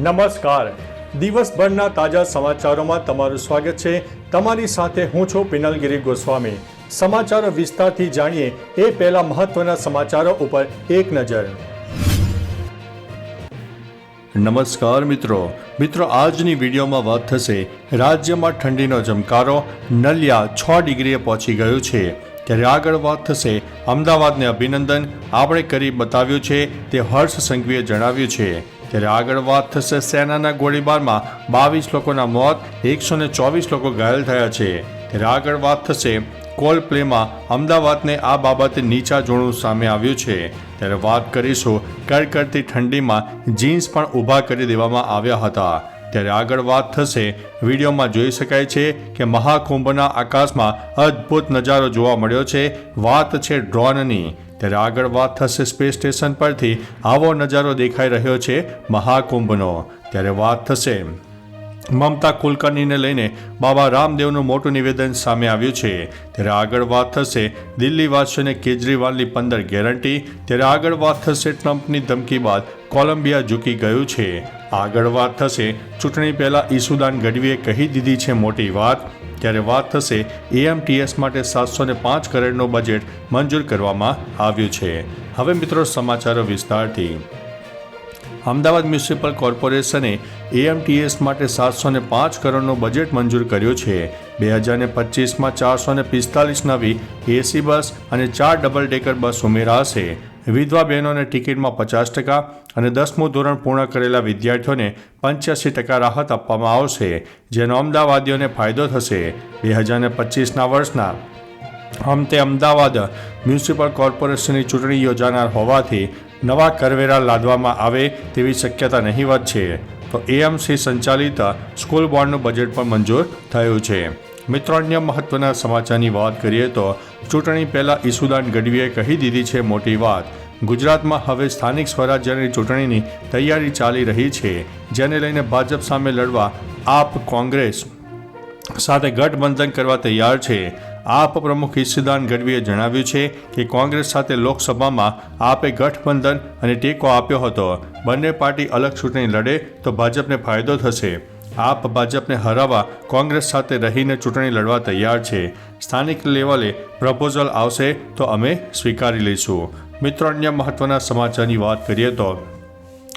નમસ્કાર. દિવસભરના તાજા સમાચારોમાં તમારું સ્વાગત છે. તમારી સાથે હું છું પિનલગીરી ગોસ્વામી. સમાચારો વિસ્તારથી જાણીએ એ પહેલા મહત્વના સમાચારો ઉપર એક નજર. નમસ્કાર મિત્રો. આજની વિડીયોમાં વાત થશે રાજ્યમાં ઠંડીનો જમકારો, નલિયા 6 ડિગ્રીએ પહોંચી ગયું છે. ત્યારે આગળ વાત થશે અમદાવાદને અભિનંદન, આપણે કરી બતાવ્યું છે તે હર્ષ સંઘવીએ જણાવ્યું છે. ત્યારે આગળ વાત થશે સેનાના ગોળીબારમાં 22 લોકોના મોત, 124 લોકો ઘાયલ થયા છે. ત્યારે આગળ વાત થશે કોલ્ડ પ્લેમાં અમદાવાદને આ બાબતે નીચા જોણું સામે આવ્યું છે. ત્યારે વાત કરીશું કડકડતી ઠંડીમાં જીન્સ પણ ઊભા કરી દેવામાં આવ્યા હતા. ત્યારે આગળ વાત થશે વિડીયોમાં જોઈ શકાય છે કે મહાકુંભના આકાશમાં અદ્ભુત નજારો જોવા મળ્યો છે. વાત છે ડ્રોનની. ત્યારે આગળ વાત થશે સ્પેસ સ્ટેશન પરથી આવો નજારો દેખાઈ રહ્યો છે મહાકુંભનો. ત્યારે વાત થશે મમતા કુલકર્ણીને લઈને બાબા રામદેવનું મોટું નિવેદન સામે આવ્યું છે. ત્યારે આગળ વાત થશે દિલ્હીવાસીઓને કેજરીવાલની 15 ગેરંટી. ત્યારે આગળ વાત થશે ટ્રમ્પની ધમકી બાદ કોલંબિયા ઝૂકી ગયું છે. આગળ વાત થશે ચૂંટણી પહેલાં ઈસુદાન ગઢવીએ કહી દીધી છે મોટી વાત. ત્યારે વાત થશે એએમટીએસ માટે 705 કરોડનું બજેટ મંજૂર કરવામાં આવ્યું છે. હવે મિત્રો સમાચારો વિસ્તારથી. અમદાવાદ મ્યુનિસિપલ કોર્પોરેશને એએમટીએસ માટે 705 કરોડનું બજેટ મંજૂર કર્યું છે. 2025માં 445 નવી એસી બસ અને 4 ડબલ ડેકર બસ ઉમેરાશે. વિધવા બહેનોને ટિકિટમાં 50% અને 10મું ધોરણ પૂર્ણ કરેલા વિદ્યાર્થીઓને 85% રાહત આપવામાં આવશે, જેનો અમદાવાદીઓને ફાયદો થશે. 2025ના વર્ષના અંતે અમદાવાદ મ્યુનિસિપલ કોર્પોરેશનની ચૂંટણી યોજાનાર હોવાથી નવા કરવેરા લાદવામાં આવે તેવી શક્યતા નહીવત છે. તો એએમસી સંચાલિત સ્કૂલ બોર્ડનું બજેટ પણ મંજૂર થયું છે. મિત્રો, અન્ય મહત્વના સમાચારની વાત કરીએ તો ચૂંટણી પહેલાં ઈસુદાન ગઢવીએ કહી દીધી છે મોટી વાત. ગુજરાતમાં હવે સ્થાનિક સ્વરાજ્યની ચૂંટણીની તૈયારી ચાલી રહી છે, જેને લઈને ભાજપ સામે લડવા આપ કોંગ્રેસ સાથે ગઠબંધન કરવા તૈયાર છે. આપ પ્રમુખ ઈસુદાન ગઢવીએ જણાવ્યું છે કે કોંગ્રેસ સાથે લોકસભામાં આપે ગઠબંધન અને ટેકો આપ્યો હતો. બંને પાર્ટી અલગ ચૂંટણી લડે તો ભાજપને ફાયદો થશે. આપ ભાજપને હરાવવા કોંગ્રેસ સાથે રહીને ચૂંટણી લડવા તૈયાર છે. સ્થાનિક લેવલે પ્રપોઝલ આવશે તો અમે સ્વીકારી લઈશું. મિત્રો, અન્ય મહત્વના સમાચારની વાત કરીએ તો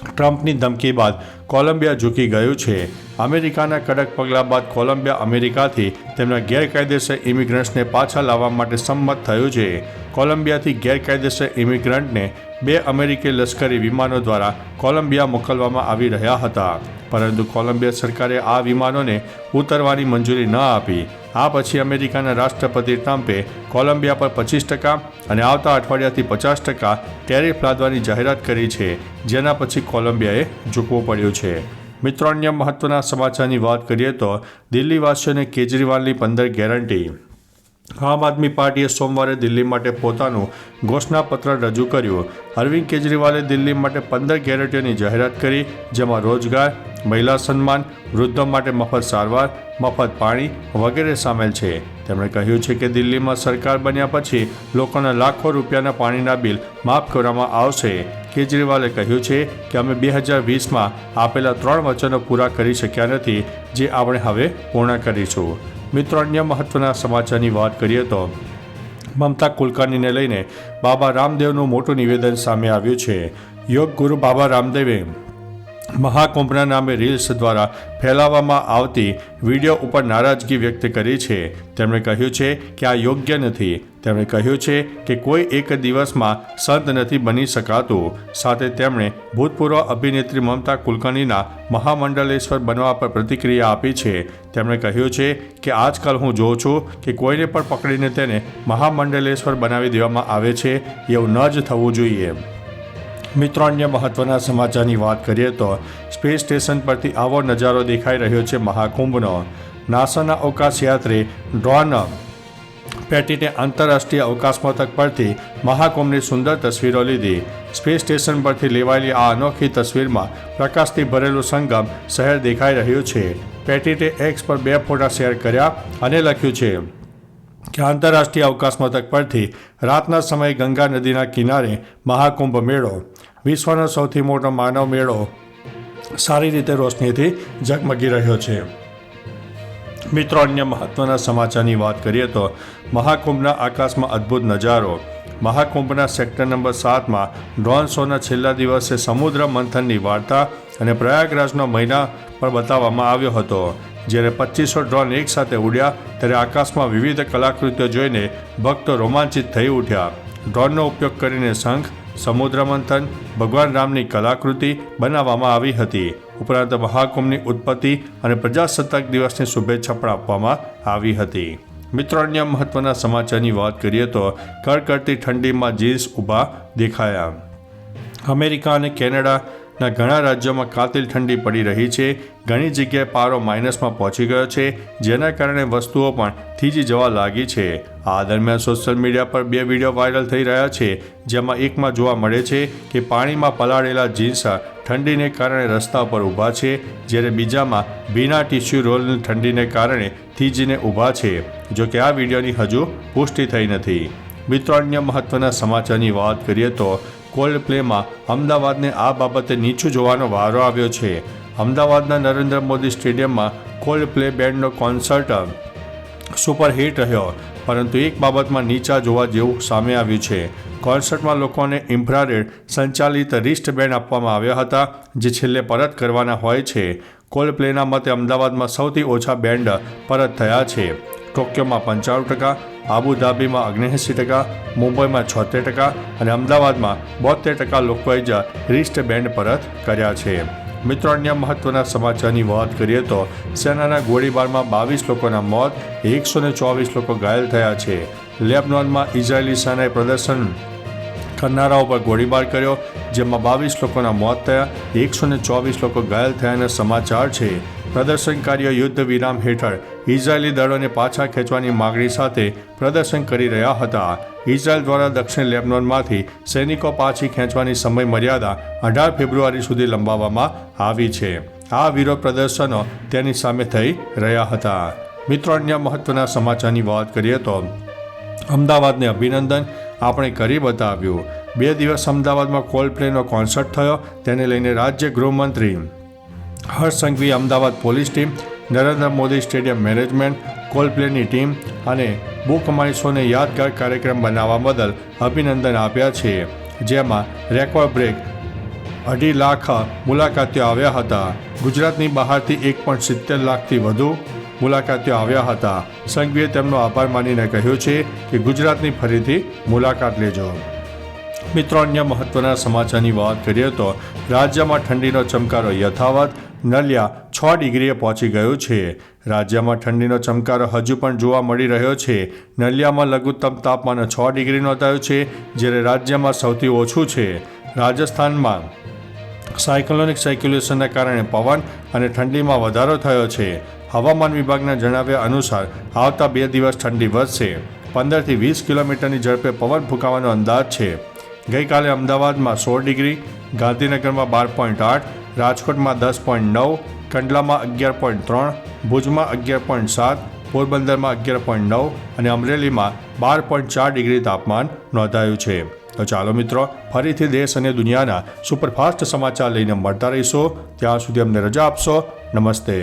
ટ્રમ્પની ધમકી બાદ કોલંબિયા ઝૂકી ગયું છે. અમેરિકાના કડક પગલાં બાદ કોલંબિયા અમેરિકાથી તેમના ગેરકાયદેસર ઇમિગ્રન્ટ્સને પાછા લાવવા માટે સંમત થયું છે. કોલંબિયાથી ગેરકાયદેસર ઇમિગ્રન્ટને 2 અમેરિકી લશ્કરી વિમાનો દ્વારા કોલંબિયા મોકલવામાં આવી રહ્યા હતા, પરંતુ કોલંબિયા સરકારે આ વિમાનોને ઉતરવાની મંજૂરી ન આપી. આ પછી અમેરિકાના રાષ્ટ્રપતિ ટ્રમ્પે કોલંબિયા પર 25% અને આવતા અઠવાડિયાથી 50% ટેરિફ લાદવાની જાહેરાત કરી છે, જેના પછી કોલંબિયાએ ઝૂકવું પડ્યું છે. મિત્રો, અન્ય મહત્વના સમાચારની વાત કરીએ તો દિલ્હીવાસીઓને કેજરીવાલની 15 ગેરંટી. આમ આદમી પાર્ટીએ સોમવારે દિલ્હી માટે પોતાનું ઘોષણાપત્ર રજૂ કર્યું. અરવિંદ કેજરીવાલે દિલ્હી માટે 15 ગેરંટીઓની જાહેરાત કરી, જેમાં રોજગાર, મહિલા સન્માન, વૃદ્ધો માટે મફત સારવાર, મફત પાણી વગેરે સામેલ છે. તેમણે કહ્યું છે કે દિલ્હીમાં સરકાર બન્યા પછી લોકોના લાખો રૂપિયાના પાણીના બિલ માફ કરવામાં આવશે. કેજરીવાલે કહ્યું છે કે અમે 2020માં આપેલા 3 વચનો પૂરા કરી શક્યા નથી, જે આપણે હવે પૂર્ણ કરીશું. મિત્રો, અન્ય મહત્વના સમાચારની વાત કરીએ તો મમતા કુલકર્ણીને લઈને બાબા રામદેવનું મોટું નિવેદન સામે આવ્યું છે. યોગ ગુરુ બાબા રામદેવે મહાકુંભના નામે રીલ્સ દ્વારા ફેલાવવામાં આવતી વિડીયો ઉપર નારાજગી વ્યક્ત કરી છે. તેમણે કહ્યું છે કે આ યોગ્ય નથી. તેમણે કહ્યું છે કે કોઈ એક દિવસમાં સંત નથી બની શકાતું. સાથે તેમણે ભૂતપૂર્વ અભિનેત્રી મમતા કુલકર્ણીના મહામંડલેશ્વર બનવા પર પ્રતિક્રિયા આપી છે. તેમણે કહ્યું છે કે આજકાલ હું જોઉં છું કે કોઈને પણ પકડીને તેને મહામંડલેશ્વર બનાવી દેવામાં આવે છે. એવું ન જ થવું જોઈએ. મિત્રો, અન્ય મહત્વના સમાચારની વાત કરીએ તો સ્પેસ સ્ટેશન પરથી આવો નજારો દેખાઈ રહ્યો છે મહાકુંભનો. નાસાના અવકાશ યાત્રી ડ્રોન પેટીને આંતરરાષ્ટ્રીય અવકાશ મથક પરથી મહાકુંભની સુંદર તસવીરો લીધી. સ્પેસ સ્ટેશન પરથી લેવાયેલી આ અનોખી તસવીરમાં પ્રકાશથી ભરેલું સંગમ શહેર દેખાઈ રહ્યું છે. પેટીને એક્સ પર 2 ફોટા શેર કર્યા અને લખ્યું છે કે આંતરરાષ્ટ્રીય અવકાશ મથક પરથી રાતના સમયે ગંગા નદીના કિનારે મહાકુંભ મેળો, વિશ્વનો સૌથી મોટો માનવ મેળો સારી રીતે રોશનીથી ઝગમગી રહ્યો છે. મિત્રો, અન્ય મહત્ત્વના સમાચારની વાત કરીએ તો મહાકુંભના આકાશમાં અદ્ભુત નજારો. મહાકુંભના સેક્ટર નંબર 7માં ડ્રોન શોના છેલ્લા દિવસે સમુદ્ર મંથનની વાર્તા અને પ્રયાગરાજનો મહિના પર બતાવવામાં આવ્યો હતો. જ્યારે 2500 ડ્રોન એકસાથે ઉડ્યા ત્યારે આકાશમાં વિવિધ કલાકૃતિઓ જોઈને ભક્તો રોમાંચિત થઈ ઉઠ્યા. ડ્રોનનો ઉપયોગ કરીને શંખ, સમુદ્ર મંથન, ભગવાન રામની કલાકૃતિ બનાવવામાં આવી હતી. ઉપરાંત મહાકુંભની ઉત્પત્તિ અને પ્રજાસત્તાક દિવસની શુભેચ્છા પણ આપવામાં આવી હતી. મિત્રો, અન્ય મહત્ત્વના સમાચારની વાત કરીએ તો કડકડતી ઠંડીમાં જીન્સ ઊભા દેખાયા. અમેરિકા અને કેનેડાના ઘણા રાજ્યોમાં કાતિલ ઠંડી પડી રહી છે. ઘણી જગ્યાએ પારો માઇનસમાં પહોંચી ગયો છે, જેના કારણે વસ્તુઓ પણ થીજી જવા લાગી છે. આ દરમિયાન સોશિયલ મીડિયા પર 2 વિડીયો વાયરલ થઈ રહ્યા છે, જેમાં એકમાં જોવા મળે છે કે પાણીમાં પલાળેલા જીન્સ ઠંડીને કારણે રસ્તા પર ઊભા છે, જ્યારે બીજામાં ભીના ટીશ્યુ રોલ ઠંડીને કારણે થીજીને ઊભા છે. જોકે આ વિડીયોની હજુ પુષ્ટિ થઈ નથી. મિત્રો, અન્ય મહત્ત્વના સમાચારની વાત કરીએ તો કોલ્ડ પ્લેમાં અમદાવાદને આ બાબતે નીચું જોવાનો વારો આવ્યો છે. અમદાવાદના નરેન્દ્ર મોદી સ્ટેડિયમમાં કોલ્ડ પ્લે બેન્ડનો કોન્સર્ટ સુપરહિટ રહ્યો, પરંતુ એક બાબતમાં નીચા જોવા જેવું સામે આવ્યું છે. કોન્સર્ટમાં લોકોને ઇન્ફ્રારેડ સંચાલિત રિસ્ટ બેન્ડ આપવામાં આવ્યા હતા, જે છેલ્લે પરત કરવાના હોય છે. કોલ્ડ પ્લેના મતે અમદાવાદમાં સૌથી ઓછા બેન્ડ પરત થયા છે. ટોક્યોમાં 95%, આબુધાબીમાં 79%, મુંબઈમાં 76% અને અમદાવાદમાં 72% લોકોએ જ રિસ્ટ બેન્ડ પરત કર્યા છે. મિત્રો, અન્ય મહત્ત્વના સમાચારની વાત કરીએ તો સેનાના ગોળીબારમાં 22 લોકોના મોત, 124 લોકો ઘાયલ થયા છે. લેબનોનમાં ઇઝરાયેલી સેનાએ પ્રદર્શન કરનારાઓ પર ગોળીબાર કર્યો, જેમાં 22 લોકોના મોત થયા, 124 લોકો ઘાયલ થયાના સમાચાર છે. પ્રદર્શનકારીઓ યુદ્ધ વિરામ હેઠળ ઇઝરાયેલી દળોને પાછા ખેંચવાની માગણી સાથે પ્રદર્શન કરી રહ્યા હતા. ઇઝરાયેલ દ્વારા દક્ષિણ લેબનોનમાંથી સૈનિકો પાછી ખેંચવાની સમય મર્યાદા 18 ફેબ્રુઆરી સુધી લંબાવવામાં આવી છે. આ વિરોધ પ્રદર્શનો તેની સામે થઈ રહ્યા હતા. મિત્રો, અન્ય મહત્ત્વના સમાચારની વાત કરીએ તો અમદાવાદને અભિનંદન, આપણે કરી બતાવ્યું. 2 દિવસ અમદાવાદમાં કોલ્ડ પ્લેનો કોન્સર્ટ થયો. તેને લઈને રાજ્ય ગૃહમંત્રી હર્ષ સંઘવીએ Ahmedabad police team, Narendra Modi stadium management, કોલ્ડ પ્લેની ટીમ અને બુક માય શોને યાદગાર કાર્યક્રમ બનાવવા બદલ અભિનંદન આપ્યા છે. જેમાં રેકોર્ડ બ્રેક 2.5 લાખ મુલાકાતીઓ આવ્યા હતા. ગુજરાતની બહારથી 1.70 લાખથી વધુ મુલાકાતીઓ આવ્યા હતા. સંઘવીએ તેમનો આભાર માનીને કહ્યું છે કે ગુજરાતની ફરીથી મુલાકાત લેજો. મિત્રો, અન્ય મહત્ત્વના સમાચારની વાત કરીએ તો રાજ્યમાં ઠંડીનો ચમકારો યથાવત. નલિયા 6 ડિગ્રીએ પહોંચી ગયું છે. રાજ્યમાં ઠંડીનો ચમકારો હજુ પણ જોવા મળી રહ્યો છે. નલિયામાં લઘુત્તમ તાપમાન 6 ડિગ્રી નોંધાયું છે, જ્યારે રાજ્યમાં સૌથી ઓછું છે. રાજસ્થાનમાં સાયક્લોનિક સર્ક્યુલેશનના કારણે પવન અને ઠંડીમાં વધારો થયો છે. હવામાન વિભાગના જણાવ્યા અનુસાર આવતા 2 દિવસ ઠંડી વધશે. 15 થી 20 કિલોમીટરની ઝડપે પવન ફૂંકાવાનો અંદાજ છે. ગઈકાલે અમદાવાદમાં 16 ડિગ્રી, ગાંધીનગરમાં 12.8, રાજકોટમાં 10.9, કંડલામાં 11.3, ભુજમાં 11.7, પોરબંદરમાં 11.9 અને અમરેલીમાં 12.4 ડિગ્રી તાપમાન નોંધાયું છે. તો ચાલો મિત્રો, ફરીથી દેશ અને દુનિયાના સુપરફાસ્ટ સમાચાર લઈને મળતા રહીશું. ત્યાં સુધી અમને રજા આપશો. નમસ્તે.